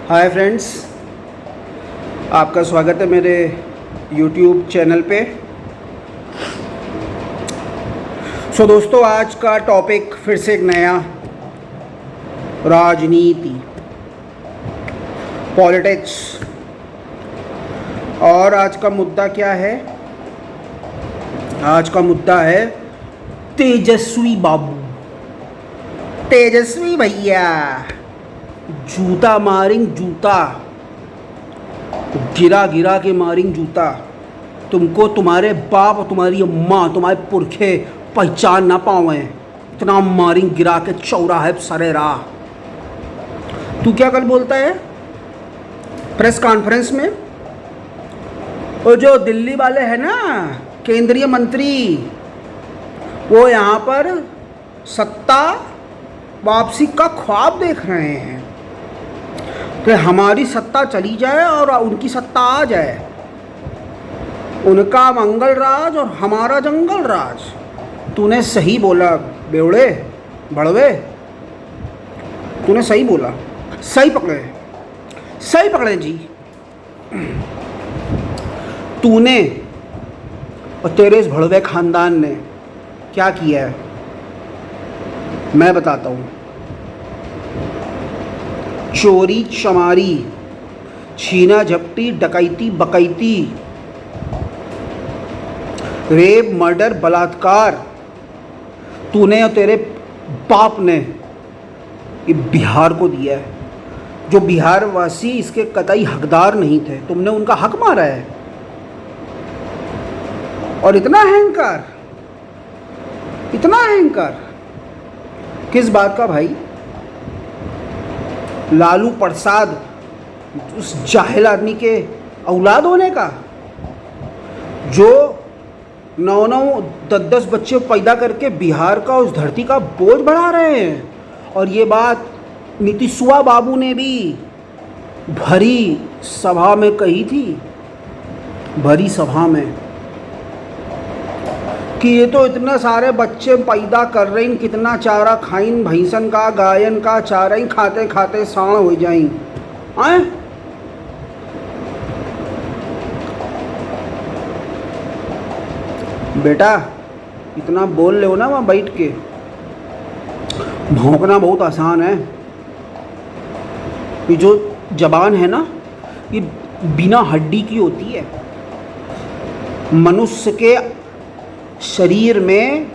Hi friends, आपका स्वागत है मेरे YouTube चैनल पे। दोस्तों, आज का टॉपिक फिर से एक नया राजनीति, पॉलिटिक्स। और आज का मुद्दा क्या है? आज का मुद्दा है तेजस्वी बाबू, तेजस्वी भैया जूता मारेंगे, जूता गिरा गिरा के मारेंगे जूता। तुमको तुम्हारे बाप और तुम्हारी अम्मा, तुम्हारे पुरखे पहचान ना पावे, इतना मारेंगे गिरा के चौराहे सरे राह। तू क्या कल बोलता है प्रेस कॉन्फ्रेंस में? वो जो दिल्ली वाले हैं ना, केंद्रीय मंत्री, वो यहाँ पर सत्ता वापसी का ख्वाब देख रहे हैं कि हमारी सत्ता चली जाए और उनकी सत्ता आ जाए, उनका मंगल राज और हमारा जंगल राज। तूने सही बोला बेवड़े बड़वे, तूने सही बोला, सही पकड़े जी। तूने और तेरे इस भड़वे खानदान ने क्या किया है मैं बताता हूँ। चोरी चमारी, छीना झपटी, डकैती बकैती, रेप, मर्डर, बलात्कार, तूने और तेरे बाप ने ये बिहार को दिया है, जो बिहार वासी इसके कतई हकदार नहीं थे। तुमने उनका हक मारा है। और इतना अहंकार किस बात का भाई? लालू प्रसाद उस जाहिल आदमी के औलाद होने का, जो 9-9 10-10 बच्चे पैदा करके बिहार का, उस धरती का बोझ बढ़ा रहे हैं। और ये बात नीतीशवा बाबू ने भी भरी सभा में कही थी, भरी सभा में, कि ये तो इतने सारे बच्चे पैदा कर रहे हैं, कितना चारा खाइन, भैंसन का, गायन का चारा ही खाते खाते साण हो जाएं। आए बेटा, इतना बोल ले हो ना वहाँ बैठ के, भौंकना बहुत आसान है। ये जो जबान है ना, ये बिना हड्डी की होती है। मनुष्य के शरीर में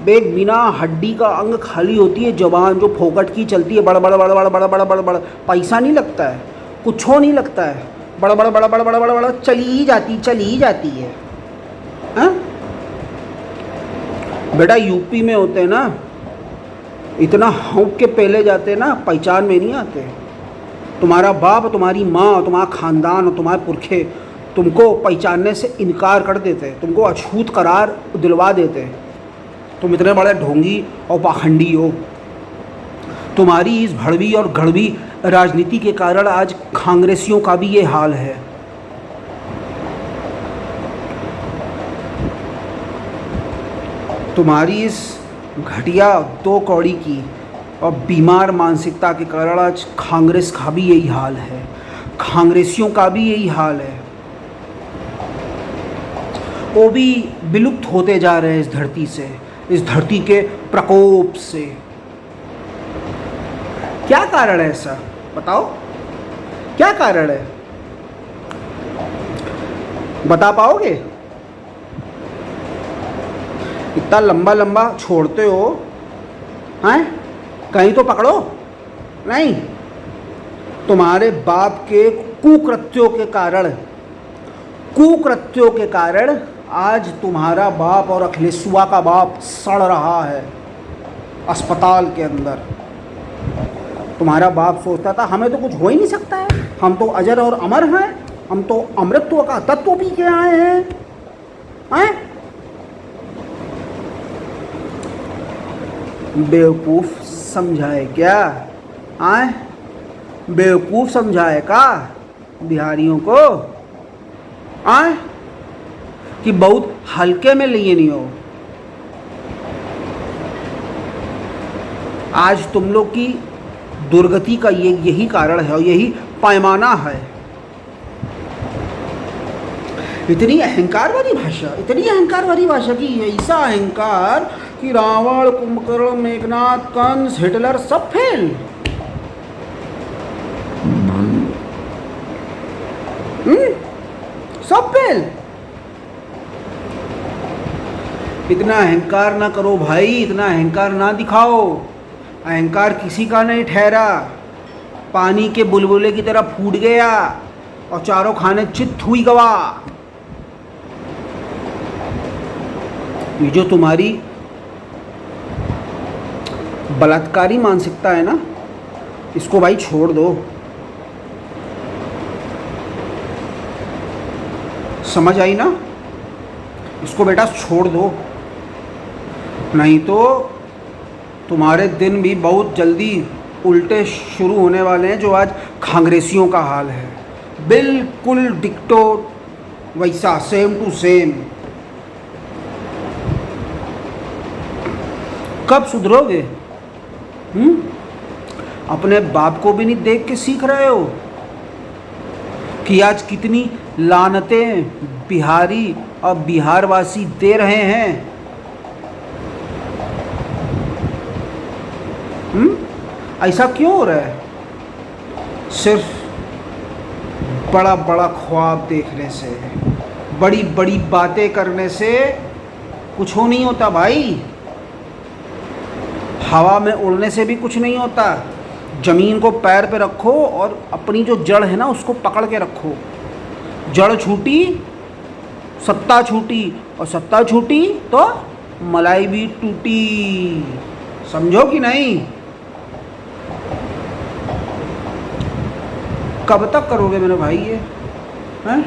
एक बिना हड्डी का अंग खाली होती है जबान, जो फोकट की चलती है, बड़ बड़ बड़ बड़ बड़ बड़ बड़ बड़, पैसा नहीं लगता है, कुछ नहीं लगता है, बड़ बड़ बड़ बड़ बड़ बड़ बड़ चली ही जाती है। हाँ बेटा, यूपी में होते हैं ना, इतना हौंक के पहले जाते हैं ना, पहचान में नहीं आते। तुम्हारा बाप, तुम्हारी माँ, तुम्हारा खानदान और तुम्हारे पुरखे तुमको पहचानने से इनकार कर देते, तुमको अछूत करार दिलवा देते। तुम इतने बड़े ढोंगी और पाखंडी हो। तुम्हारी इस भड़वी और गड़वी राजनीति के कारण आज कांग्रेसियों का भी ये हाल है। तुम्हारी इस घटिया 2 कौड़ी की और बीमार मानसिकता के कारण आज कांग्रेस का भी यही हाल है, कांग्रेसियों का भी यही हाल है। वो भी विलुप्त होते जा रहे हैं इस धरती से, इस धरती के प्रकोप से। क्या कारण है ऐसा? बताओ, क्या कारण है? बता पाओगे? इतना लंबा लंबा छोड़ते हो, हैं? कहीं तो पकड़ो। नहीं, तुम्हारे बाप के कुकृत्यों के कारण आज तुम्हारा बाप और अखिलेशुआ का बाप सड़ रहा है अस्पताल के अंदर। तुम्हारा बाप सोचता था हमें तो कुछ हो ही नहीं सकता है, हम तो अजर और अमर हैं, हम तो अमृतत्व का तत्व पी के आए हैं। बेवकूफ़ समझाए क्या? बेवकूफ़ समझाए का बिहारियों को? कि बहुत हल्के में लिए नहीं हो। आज तुम लोग की दुर्गति का यही कारण है और यही पैमाना है। इतनी अहंकार वाली भाषा, इतनी अहंकार वाली भाषा कि ऐसा अहंकार कि रावण, कुंभकर्ण, मेघनाथ, कंस, हिटलर सब फेल। सब फेल। इतना अहंकार ना करो भाई, इतना अहंकार ना दिखाओ। अहंकार किसी का नहीं ठहरा, पानी के बुलबुले की तरह फूट गया और चारों खाने चित हुई गवा। ये जो तुम्हारी बलात्कारी मानसिकता है ना, इसको भाई छोड़ दो। समझ आई ना? इसको बेटा छोड़ दो, नहीं तो तुम्हारे दिन भी बहुत जल्दी उल्टे शुरू होने वाले हैं, जो आज कांग्रेसियों का हाल है। बिल्कुल डिक्टो वैसा, सेम टू सेम। कब सुधरोगे? अपने बाप को भी नहीं देख के सीख रहे हो कि आज कितनी लानतें बिहारी और बिहारवासी दे रहे हैं? ऐसा क्यों हो रहा है? सिर्फ बड़ा बड़ा ख्वाब देखने से, बड़ी बड़ी बातें करने से कुछ हो नहीं होता भाई। हवा में उड़ने से भी कुछ नहीं होता। ज़मीन को पैर पे रखो और अपनी जो जड़ है ना उसको पकड़ के रखो। जड़ छूटी सत्ता छूटी, और सत्ता छूटी तो मलाई भी टूटी। समझो कि नहीं? कब तक करोगे मेरे भाई ये हैं?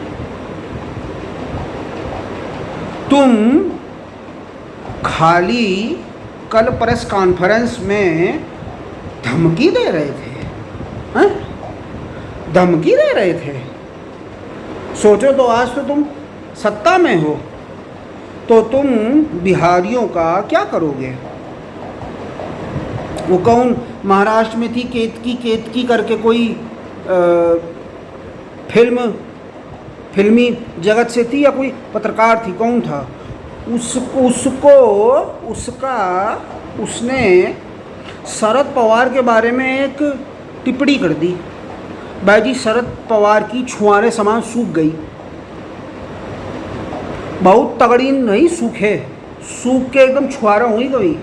तुम खाली कल प्रेस कॉन्फ्रेंस में धमकी दे रहे थे, हैं? धमकी दे रहे थे। सोचो तो आज तो तुम सत्ता में हो, तो तुम बिहारियों का क्या करोगे? वो कौन महाराष्ट्र में थी, केतकी करके कोई फिल्मी जगत से थी, या कोई पत्रकार थी, कौन था? उसने शरद पवार के बारे में एक टिप्पणी कर दी। भाई जी, शरद पवार की छुआरे समान सूख गई। बहुत तगड़ी नहीं सूखे, सूख के एकदम छुआरा हुई गई।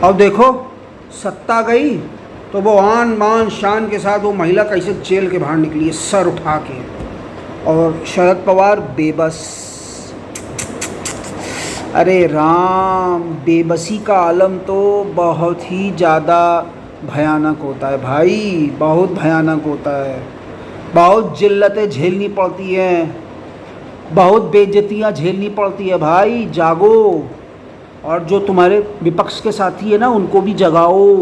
अब देखो सत्ता गई तो वो आन बान शान के साथ वो महिला कैसे जेल के बाहर निकली है सर उठा के, और शरद पवार बेबस। अरे राम, बेबसी का आलम तो बहुत ही ज़्यादा भयानक होता है भाई, बहुत भयानक होता है। बहुत जिल्लतें झेलनी पड़ती हैं, बहुत बेइज्जतियाँ झेलनी पड़ती है भाई। जागो, और जो तुम्हारे विपक्ष के साथी है ना उनको भी जगाओ।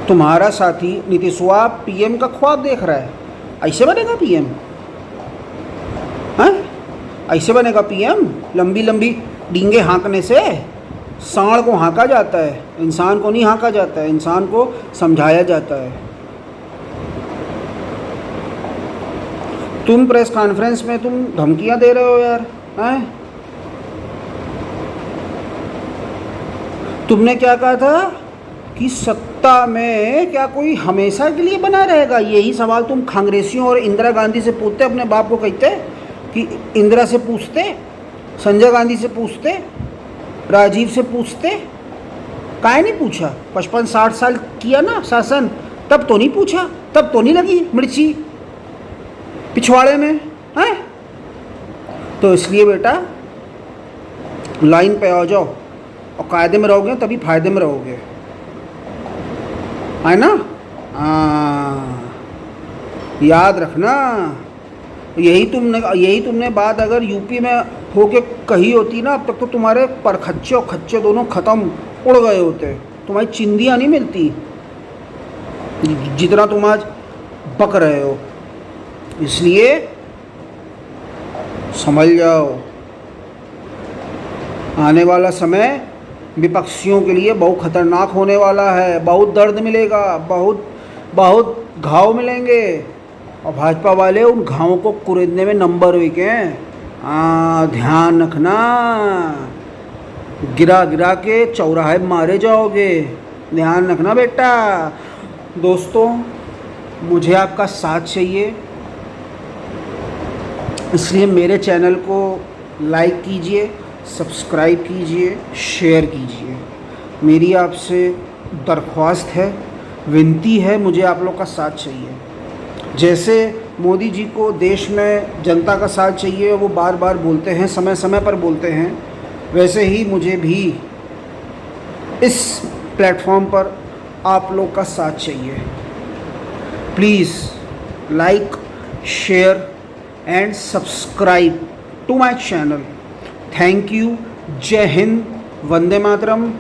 तुम्हारा साथी नीतीशवा पीएम का ख्वाब देख रहा है, ऐसे बनेगा पीएम? हैं? ऐसे बनेगा पीएम? लंबी लंबी डींगे हाँकने से? सांड को हाँका जाता है, इंसान को नहीं हाँका जाता है, इंसान को समझाया जाता है। तुम प्रेस कॉन्फ्रेंस में तुम धमकियां दे रहे हो यार, हैं? तुमने क्या कहा था कि सत्ता में क्या कोई हमेशा के लिए बना रहेगा? यही सवाल तुम कांग्रेसियों और इंदिरा गांधी से पूछते, अपने बाप को कहते कि इंदिरा से पूछते, संजय गांधी से पूछते, राजीव से पूछते। काहे नहीं पूछा? 55-60 साल किया ना शासन, तब तो नहीं पूछा, तब तो नहीं लगी मिर्ची पिछवाड़े में, हैं? तो इसलिए बेटा लाइन पे आ जाओ, और कायदे में रहोगे तभी फायदे में रहोगे, है ना? याद रखना। यही तुमने बात अगर यूपी में होके कही होती ना, अब तक तो तुम्हारे परखच्चे और खच्चे दोनों ख़त्म, उड़ गए होते। तुम्हारी चिंदियाँ नहीं मिलती जितना तुम आज बक रहे हो। इसलिए समझ जाओ। आने वाला समय विपक्षियों के लिए बहुत खतरनाक होने वाला है। बहुत दर्द मिलेगा, बहुत बहुत घाव मिलेंगे, और भाजपा वाले उन घावों को कुरेदने में नंबर 1 हैं। ध्यान रखना, गिरा गिरा के चौराहे मारे जाओगे, ध्यान रखना बेटा। दोस्तों, मुझे आपका साथ चाहिए, इसलिए मेरे चैनल को लाइक कीजिए, सब्सक्राइब कीजिए, शेयर कीजिए। मेरी आपसे दरख्वास्त है, विनती है, मुझे आप लोग का साथ चाहिए। जैसे मोदी जी को देश में जनता का साथ चाहिए, वो बार बार बोलते हैं, समय समय पर बोलते हैं, वैसे ही मुझे भी इस प्लेटफॉर्म पर आप लोग का साथ चाहिए। Please like, share and subscribe to my channel. Thank you. जय हिंद, वंदे मातरम।